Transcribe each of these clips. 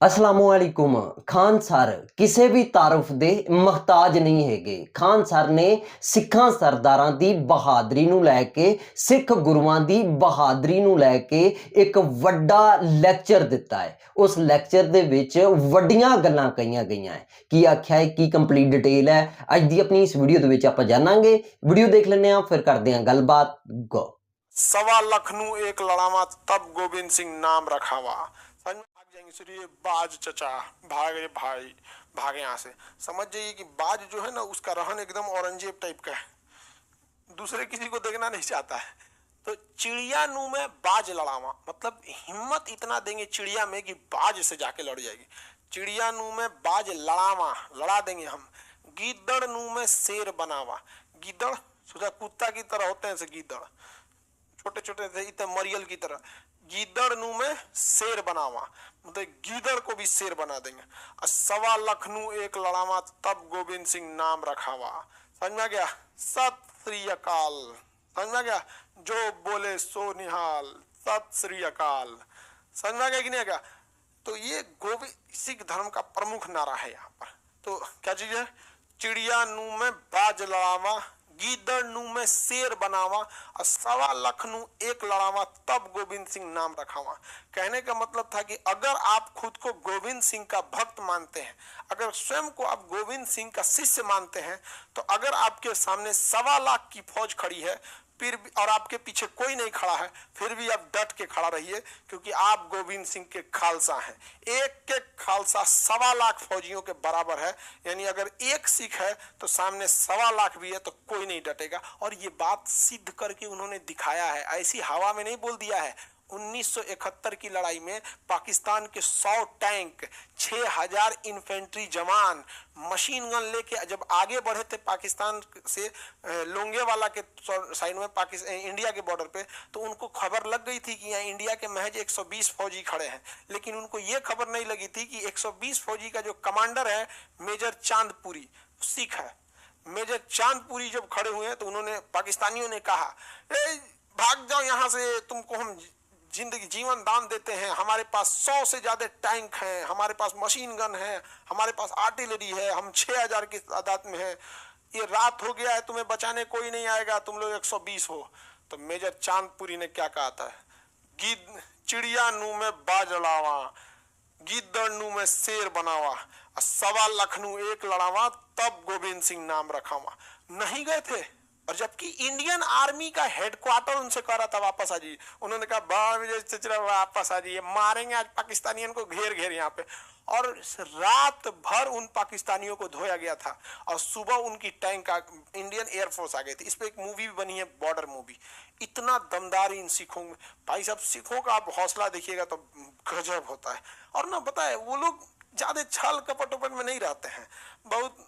असलामुअलैकुम। Khan sir ਕਿਸੇ ਵੀ ਤਾਰਫ ਦੇ ਮੁਹਤਾਜ ਨਹੀਂ ਹੈਗੇ। ਖਾਨ ਸਰ ਨੇ ਸਿੱਖਾਂ ਸਰਦਾਰਾਂ ਦੀ ਬਹਾਦਰੀ ਨੂੰ ਲੈ ਕੇ ਸਿੱਖ ਗੁਰੂਆਂ ਦੀ ਬਹਾਦਰੀ ਨੂੰ ਲੈ ਕੇ ਇੱਕ ਵੱਡਾ ਲੈਕਚਰ ਦਿੱਤਾ ਹੈ। ਉਸ ਲੈਕਚਰ ਦੇ ਵਿੱਚ ਵੱਡੀਆਂ ਗੱਲਾਂ ਕਹੀਆਂ ਗਈਆਂ ਹੈ। ਕੀ ਆਖਿਆ ਹੈ, ਕੀ ਕੰਪਲੀਟ ਡਿਟੇਲ ਹੈ, ਅੱਜ ਦੀ ਆਪਣੀ ਇਸ ਵੀਡੀਓ ਦੇ ਵਿੱਚ ਆਪਾਂ ਜਾਣਾਂਗੇ। ਵੀਡੀਓ ਦੇਖ ਲੈਂਦੇ ਹਾਂ, ਫਿਰ ਕਰਦੇ ਹਾਂ ਗੱਲਬਾਤ। ਗੋ। 1.25 ਨੂੰ एक लड़ावा तब गोविंद सिंह नाम रखावा। समझ में भाग जाएंगे सर, ये बाज चचा भागे भाई भागे यहाँ से। समझ जाइए कि बाज जो है ना उसका रहन एकदम औरंगजेब टाइप का है, दूसरे किसी को देखना नहीं चाहता है। तो चिड़िया नू में बाज लड़ावा मतलब हिम्मत इतना देंगे चिड़िया में कि बाज से जाके लड़ जाएगी। चिड़िया नू में बाज लड़ावा लड़ा देंगे हम। गीदड़ नू में शेर बनावा। गीदड़ सोचा कुत्ता की तरह होते हैं से गीदड़, छोटे छोटे थे इतने मरियल की तरह। गीदड़ नू में शेर बनावा मतलब गीदड़ को भी शेर बना देंगे। और 1.25 नू एक लड़ावा तब गोविंद सिंह नाम रखावा। समझ में आ गया? सत श्री अकाल। समझ में आ गया? जो बोले सो निहाल। सत श्री अकाल। समझ में आ गया कि नहीं आ गया? तो ये गोविंद सिख धर्म का प्रमुख नारा है यहाँ पर। तो क्या चीज है? चिड़िया नू में बाज लड़ावा, गीदड़ नू में शेर बनावा और 1.25 नू एक लड़ावा तब गोविंद सिंह नाम रखावा। कहने का मतलब था कि अगर आप खुद को गोविंद सिंह का भक्त मानते हैं, अगर स्वयं को आप गोविंद सिंह का शिष्य मानते हैं, तो अगर आपके सामने 1.25 की फौज खड़ी है फिर भी और आपके पीछे कोई नहीं खड़ा है, फिर भी आप डट के खड़ा रहिए, क्योंकि आप गोविंद सिंह के खालसा हैं। एक एक खालसा 1.25 फौजियों के बराबर है। यानी अगर एक सिख है तो सामने 1.25 भी है तो कोई नहीं डटेगा। और ये बात सिद्ध करके उन्होंने दिखाया है, ऐसी हवा में नहीं बोल दिया है। 1971 की लड़ाई में पाकिस्तान के 100 टैंक, 6000 इन्फेंट्री जवान मशीन गन लेके जब आगे बढ़े थे पाकिस्तान से लोंगेवाला के साइड में पाकिस्तान इंडिया के बॉर्डर पे, तो उनको खबर लग गई थी कि यहाँ इंडिया के महज 120 फौजी खड़े हैं। लेकिन उनको ये खबर नहीं लगी थी कि 120 फौजी का जो कमांडर है मेजर चांदपुरी, सिख है। मेजर चांदपुरी जब खड़े हुए हैं तो उन्होंने पाकिस्तानियों ने कहा भाग जाओ यहाँ से, तुमको हम जिंदगी जीवन दान देते हैं। हमारे पास 100 से ज्यादा टैंक हैं, हमारे पास मशीन गन है, हमारे पास आर्टिलरी है, हम 6000 की तादाद में है। ये रात हो गया है, तुम्हें बचाने कोई नहीं आएगा, तुम लोग 120 हो। तो मेजर चांदपुरी ने क्या कहा था? चिड़िया नू में बाज लड़ावा, गीदड़ नू में शेर बनावा, 1.25 नू एक लड़ावा तब गोविंद सिंह नाम रखावा। नहीं गए थे, और जबकि इंडियन आर्मी का हेडक्वार्टर उनसे कह रहा था वापस आ जाइए। उन्होंने कहा वापस आ जाइए, मारेंगे आज पाकिस्तानियों को घेर घेर यहाँ पे। और रात भर उन पाकिस्तानियों को धोया गया था और सुबह उनकी टैंक इंडियन एयरफोर्स आ गई थी। इस पे एक मूवी भी बनी है, बॉर्डर मूवी। इतना दमदार इन सिखों में, भाई साहब सिखों का आप हौसला देखिएगा तो गजब होता है। और ना बताए वो लोग ज्यादा छल कपट में नहीं रहते हैं, बहुत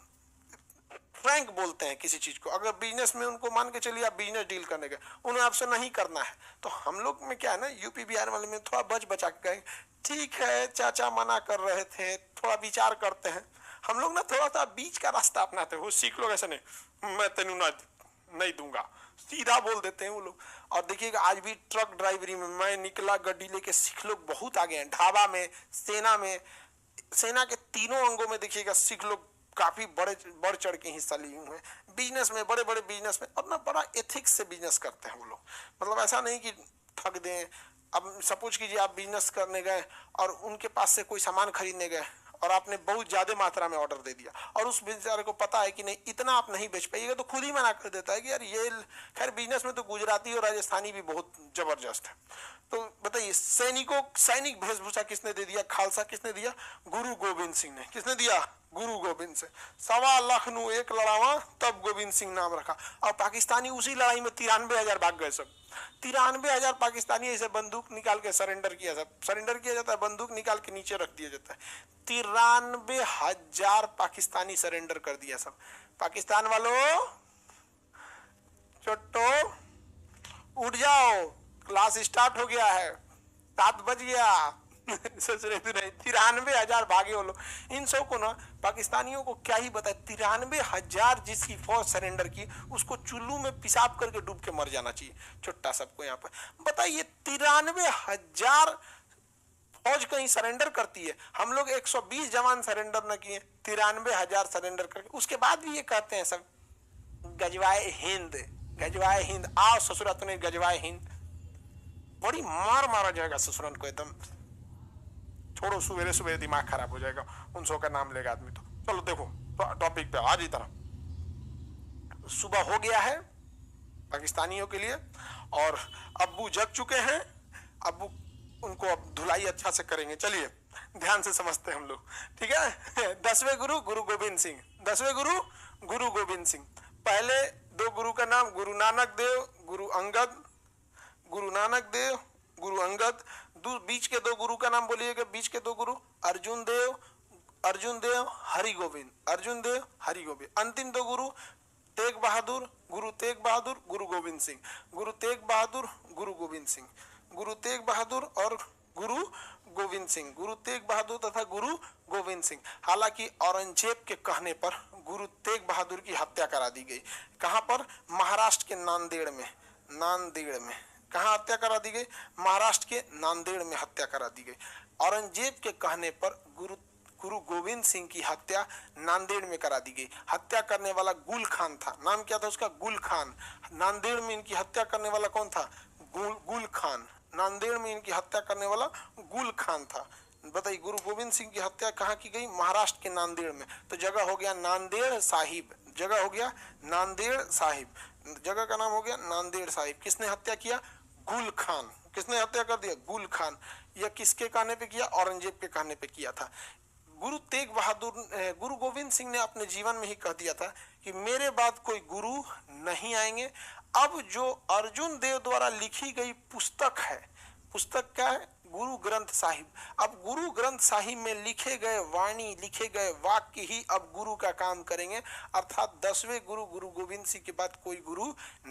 फ्रैंक बोलते हैं किसी चीज को। अगर बिजनेस में उनको मान के चलिए आप बिजनेस डील करने गए, उन्हें आपसे नहीं करना है। तो हम लोग में क्या है ना, यूपी बिहार वाले में थोड़ा बच बचा के गए, ठीक है चाचा मना कर रहे थे, थोड़ा विचार करते हैं। हम लोग ना थोड़ा सा बीच का रास्ता अपनाते हैं। वो सीख लोग ऐसे नहीं, मैं तेनू ना नहीं दूंगा, सीधा बोल देते हैं वो लोग। और देखिएगा आज भी ट्रक ड्राइवरी में मैं निकला गड्डी लेके, सिख लोग बहुत आगे हैं। ढाबा में, सेना के तीनों अंगों में देखिएगा सिख लोग काफी बढ़ चढ़ के हिस्सा लिए हुए हैं। बिजनेस में, बड़े बड़े बिजनेस में, और ना बड़ा एथिक्स से बिजनेस करते हैं वो लोग। मतलब ऐसा नहीं कि ठग दें। अब सपोज कीजिए आप बिजनेस करने गए और उनके पास से कोई सामान खरीदने गए और आपने बहुत ज्यादा मात्रा में ऑर्डर दे दिया, और उस बेचारे को पता है कि नहीं इतना आप नहीं बेच पाइएगा, तो खुद ही मना कर देता है कि यार ये, खैर बिजनेस में तो गुजराती और राजस्थानी भी बहुत जबरदस्त है। तो बताइए सैनिक वेशभूषा किसने दे दिया? खालसा किसने दिया? गुरु गोविंद सिंह ने। किसने दिया? गुरु गोविंद से। 1.25 नू एक लड़ावा तब गोविंद सिंह नाम रखा। और पाकिस्तानी उसी लड़ाई में 93,000 भाग गए सब। 93,000 पाकिस्तानी ऐसे बंदूक निकाल के सरेंडर किया जाता है, बंदूक निकाल के नीचे रख दिया जाता है। 93,000 पाकिस्तानी सरेंडर कर दिया सब। पाकिस्तान वालों चोटो उठ जाओ, क्लास स्टार्ट हो गया है, 7 बज गया। सोच रहे थे नहीं, 93,000 भागे वो लोग। इन सब को ना पाकिस्तानियों को क्या ही बताए, 93,000 जिसकी फौज सरेंडर की, उसको चुल्लू में पिसाब करके डूब के मर जाना चाहिए। छुट्टा सबको यहाँ पर बताइए, 93,000 फौज कहीं सरेंडर करती है, हम लोग 120 जवान सरेंडर न किए, 93,000 सरेंडर करके, उसके बाद भी ये कहते हैं सब गजवाए हिंद, गजवाए हिंद, आओ ससुरा तुम्हें गजवाए हिंद। बड़ी मार मारा जाएगा ससुरन को एकदम, छोड़ो सवेरे सवेरे दिमाग खराब हो जाएगा उन सौ का नाम लेगा आदमी तो। चलो देखो टॉपिक पे आज ही तरह। सुबह हो गया है पाकिस्तानियों के लिए और अब्बू जग चुके हैं, अब्बू उनको अब धुलाई अच्छा से करेंगे। चलिए ध्यान से समझते हैं हम लोग, ठीक है। 10वें गुरु गुरु गोविंद सिंह, 10वें गुरु गुरु गोविंद सिंह। पहले दो गुरु का नाम गुरु नानक देव, गुरु अंगद, गुरु नानक देव, गुरु अंगद। बीच के दो गुरु का नाम बोलिएगा, बीच के दो गुरु अर्जुन देव, अर्जुन देव हरि गोविंद, अर्जुन देव हरि गोविंद। अंतिम दो गुरु तेग बहादुर, गुरु तेग बहादुर, गुरु गोविंद सिंह, गुरु तेग बहादुर, गुरु गोविंद सिंह, गुरु तेग बहादुर और गुरु गोविंद सिंह, गुरु तेग बहादुर तथा गुरु गोविंद सिंह। हालांकि औरंगजेब के कहने पर गुरु तेग बहादुर की हत्या करा दी गई। कहां पर? महाराष्ट्र के नांदेड़ में, नांदेड़ में। कहां हत्या करा दी गई? महाराष्ट्र के नांदेड़ में हत्या करा दी गई। औरंगजेब के कहने पर गुरु गोविंद सिंह की हत्या नांदेड़ में करा दी गई। हत्या करने वाला गुल खान था, नाम क्या था उसका? गुल खान। नांदेड़ में इनकी हत्या करने वाला कौन था? गुल खान। नांदेड़ में इनकी हत्या करने वाला गुल खान था। बताइए गुरु गोविंद सिंह की हत्या कहाँ की गई? महाराष्ट्र के नांदेड़ में। तो जगह हो गया नांदेड़ साहिब, जगह हो गया नांदेड़ साहिब, जगह का नाम हो गया नांदेड़ साहिब। किसने हत्या किया? गुल खान। किसने हत्या कर दिया? गुल खान। यह किसके कहने पे किया? औरंगजेब के कहने पे किया था। गुरु तेग बहादुर, गुरु गोविंद सिंह ने अपने जीवन में ही कह दिया था कि मेरे बाद कोई गुरु नहीं आएंगे। अब जो अर्जुन देव द्वारा लिखी गई पुस्तक है, पुस्तक क्या है? गुरु ग्रंथ साहिब। अब गुरु ग्रंथ साहिब में लिखे गए वाणी, लिखे गए वाक्य ही अब गुरु का काम करेंगे। अर्थात 10वें गुरु गुरु गोविंद सिंह के बाद कोई गुरु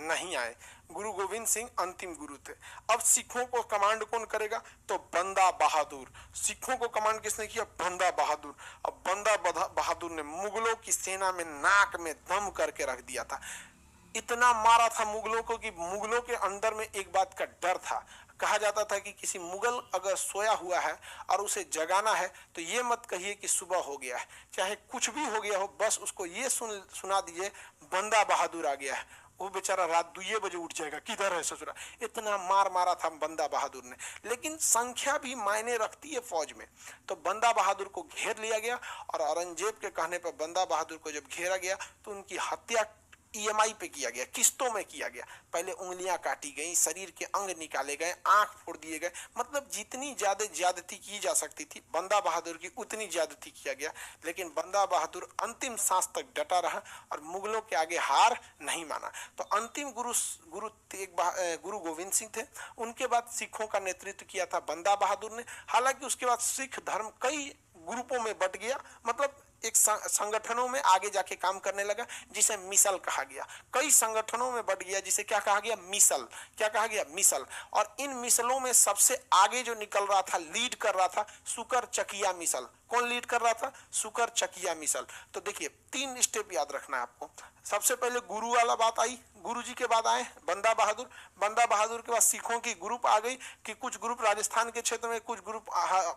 नहीं आए। गुरु गोविंद सिंह अंतिम गुरु थे। अब सिखों को कमांड कौन करेगा? तो बंदा बहादुर। सिखों को कमांड किसने किया? बंदा बहादुर। अब बंदा बहादुर ने मुगलों की सेना में नाक में दम करके रख दिया था। इतना मारा था मुगलों को कि मुगलों के अंदर में एक बात का डर था। कहा जाता था कि किसी मुगल अगर सोया हुआ है और उसे जगाना है तो ये मत कहिए कि सुबह हो गया है, चाहे कुछ भी हो गया हो, बस उसको ये सुना दीजिए बंदा बहादुर आ गया है। वो बेचारा रात 2 बजे उठ जाएगा, किधर है ससुरा। इतना मार मारा था बंदा बहादुर ने। लेकिन संख्या भी मायने रखती है फौज में। तो बंदा बहादुर को घेर लिया गया और औरंगजेब के कहने पर बंदा बहादुर को जब घेरा गया तो उनकी हत्या ईएमआई पे किया गया, किस्तों में किया गया। पहले उंगलियां काटी गई, शरीर के अंग निकाले गए, आंख फोड़ दिए गए। मतलब जितनी ज्यादती की जा सकती थी बंदा बहादुर की उतनी ज्यादती किया गया। लेकिन बंदा बहादुर अंतिम सांस तक डटा रहा और मुगलों के आगे हार नहीं माना। तो अंतिम गुरु गोविंद सिंह थे। उनके बाद सिखों का नेतृत्व किया था बंदा बहादुर ने। हालांकि उसके बाद सिख धर्म कई ग्रुपों में बट गया, मतलब एक संगठनों में आगे जाके काम करने लगा जिसे मिसल कहा गया। कई संगठनों में बढ़ गया जिसे क्या कहा गया? मिसल। क्या कहा गया? मिसल। और इन मिसलों में सबसे आगे जो निकल रहा था, लीड कर रहा था, सुकर चकिया मिसल। कौन लीड कर रहा था? सुकर चकिया मिसल। तो देखिए 3 स्टेप याद रखना है आपको। सबसे पहले गुरु वाला बात आई, गुरु जी के बाद आए बंदा बहादुर। बंदा बहादुर के बाद सिखों की ग्रुप आ गई कि कुछ ग्रुप राजस्थान के क्षेत्र में, कुछ ग्रुप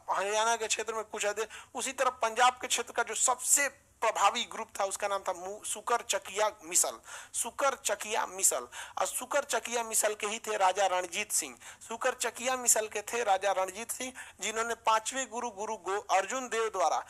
हरियाणा के क्षेत्र में, कुछ अधिक। उसी तरह पंजाब के क्षेत्र का जो सबसे प्रभावी ग्रुप था उसका नाम था सुकर चकिया मिसल। सुकर चकिया मिसल। और सुकर चकिया मिसल के ही थे राजा रणजीत सिंह। सुकर चकिया मिसल के थे राजा रणजीत सिंह, जिन्होंने 5वें गुरु अर्जुन देव द्वारा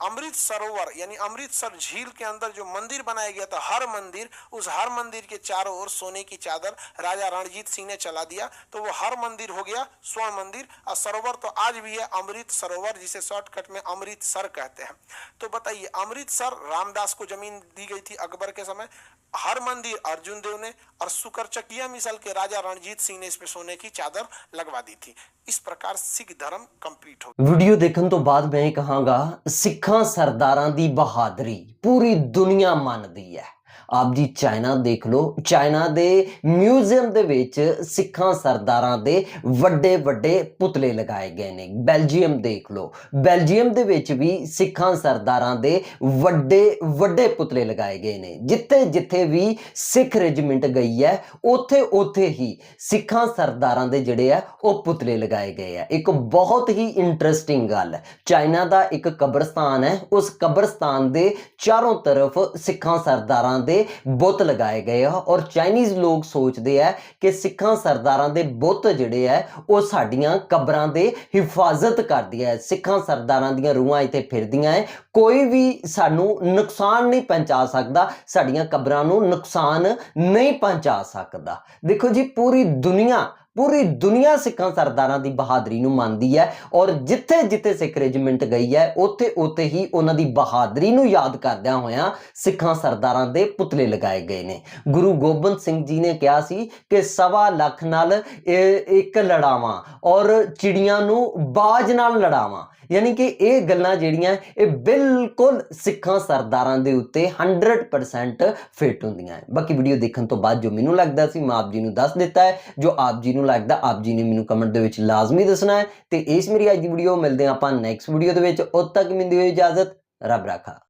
अमृत सरोवर यानी अमृतसर झील के अंदर जो मंदिर बनाया गया था, हर मंदिर, उस हर मंदिर के चारों ओर सोने की चादर राजा रणजीत सिंह ने चला दिया। तो वो हर मंदिर हो गया स्वर्ण मंदिर। और सरोवर तो आज भी है अमृत सरोवर, जिसे शॉर्टकट में अमृतसर कहते हैं। तो बताइए अमृतसर रामदास को जमीन दी गई थी अकबर के समय, हर मंदिर अर्जुन देव ने, और सुकर चकिया मिसल के राजा रणजीत सिंह ने इस पे सोने की चादर लगवा दी थी। इस प्रकार सिख धर्म कंप्लीट हो। वीडियो देखने तो बाद मैं कहांगा सिखा सरदारां दी बहादुरी पूरी दुनिया मानदी है। ਆਪ ਜੀ ਚਾਈਨਾ ਦੇਖ ਲਓ, ਚਾਈਨਾ ਦੇ ਮਿਊਜ਼ੀਅਮ ਦੇ ਵਿੱਚ ਸਿੱਖਾਂ ਸਰਦਾਰਾਂ ਦੇ ਵੱਡੇ ਵੱਡੇ ਪੁਤਲੇ ਲਗਾਏ ਗਏ ਨੇ। ਬੈਲਜੀਅਮ ਦੇਖ ਲਓ, ਬੈਲਜੀਅਮ ਦੇ ਵਿੱਚ ਵੀ ਸਿੱਖਾਂ ਸਰਦਾਰਾਂ ਦੇ ਵੱਡੇ ਵੱਡੇ ਪੁਤਲੇ ਲਗਾਏ ਗਏ ਨੇ। ਜਿੱਥੇ ਜਿੱਥੇ ਵੀ ਸਿੱਖ ਰੈਜੀਮੈਂਟ ਗਈ ਹੈ ਉੱਥੇ ਉੱਥੇ ਹੀ ਸਿੱਖਾਂ ਸਰਦਾਰਾਂ ਦੇ ਜਿਹੜੇ ਆ ਉਹ ਪੁਤਲੇ ਲਗਾਏ ਗਏ ਆ। ਇੱਕ ਬਹੁਤ ਹੀ ਇੰਟਰਸਟਿੰਗ ਗੱਲ ਹੈ, ਚਾਈਨਾ ਦਾ ਇੱਕ ਕਬਰਸਤਾਨ ਹੈ, ਉਸ ਕਬਰਸਤਾਨ ਦੇ ਚਾਰੋਂ ਤਰਫ ਸਿੱਖਾਂ ਸਰਦਾਰਾਂ ਦੇ ਬੁੱਤ ਲਗਾਏ ਗਏ ਆ ਔਰ ਚਾਈਨੀਜ਼ ਲੋਕ ਸੋਚਦੇ ਆ ਕਿ ਸਿੱਖਾਂ ਸਰਦਾਰਾਂ ਦੇ ਬੁੱਤ ਜਿਹੜੇ ਆ ਉਹ ਸਾਡੀਆਂ ਕਬਰਾਂ ਦੇ ਹਿਫਾਜ਼ਤ ਕਰਦੀ ਹੈ। ਸਿੱਖਾਂ ਸਰਦਾਰਾਂ ਦੀਆਂ ਰੂਹਾਂ ਇੱਥੇ ਫਿਰਦੀਆਂ ਹੈ, ਕੋਈ ਵੀ ਸਾਨੂੰ ਨੁਕਸਾਨ ਨਹੀਂ ਪਹੁੰਚਾ ਸਕਦਾ, ਸਾਡੀਆਂ ਕਬਰਾਂ ਨੂੰ ਨੁਕਸਾਨ ਨਹੀਂ ਪਹੁੰਚਾ ਸਕਦਾ। ਦੇਖੋ ਜੀ, ਪੂਰੀ ਦੁਨੀਆ ਸਿੱਖਾਂ ਸਰਦਾਰਾਂ ਦੀ ਬਹਾਦਰੀ ਨੂੰ ਮੰਨਦੀ ਹੈ ਔਰ ਜਿੱਥੇ ਜਿੱਥੇ ਸਿੱਖ ਰੈਜੀਮੈਂਟ ਗਈ ਹੈ ਉੱਥੇ ਉੱਥੇ ਹੀ ਉਹਨਾਂ ਦੀ ਬਹਾਦਰੀ ਨੂੰ ਯਾਦ ਕਰਦਿਆਂ ਹੋਇਆਂ ਸਿੱਖਾਂ ਸਰਦਾਰਾਂ ਦੇ ਪੁਤਲੇ ਲਗਾਏ ਗਏ ਨੇ। ਗੁਰੂ ਗੋਬਿੰਦ ਸਿੰਘ ਜੀ ਨੇ ਕਿਹਾ ਸੀ ਕਿ 1.25 ਲੱਖ ਨਾਲ ਇੱਕ ਲੜਾਵਾਂ ਔਰ ਚਿੜੀਆਂ ਨੂੰ ਬਾਜ ਨਾਲ ਲੜਾਵਾਂ। ਯਾਨੀ ਕਿ ਇਹ ਗੱਲਾਂ ਜਿਹੜੀਆਂ ਇਹ ਬਿਲਕੁਲ ਸਿੱਖਾਂ ਸਰਦਾਰਾਂ ਦੇ ਉੱਤੇ 100% ਫਿੱਟ ਹੁੰਦੀਆਂ ਹੈ। ਬਾਕੀ ਵੀਡੀਓ ਦੇਖਣ ਤੋਂ ਬਾਅਦ ਜੋ ਮੈਨੂੰ ਲੱਗਦਾ ਸੀ ਮੈਂ ਆਪ ਜੀ ਨੂੰ ਦੱਸ ਦਿੱਤਾ ਹੈ। ਜੋ ਆਪ ਜੀ ਨੂੰ ਲੱਗਦਾ ਆਪ ਜੀ ਨੇ ਮੈਨੂੰ ਕਮੈਂਟ ਦੇ ਵਿੱਚ ਲਾਜ਼ਮੀ ਦੱਸਣਾ ਹੈ। ਤੇ ਇਸ ਮੇਰੀ ਅੱਜ ਦੀ ਵੀਡੀਓ ਮਿਲਦੇ ਹਾਂ ਆਪਾਂ ਨੈਕਸਟ ਵੀਡੀਓ ਦੇ ਵਿੱਚ। ਉਦ ਤੱਕ ਮੈਨੂੰ ਦਿਓ ਇਜਾਜ਼ਤ, ਰੱਬ ਰਾਖਾ।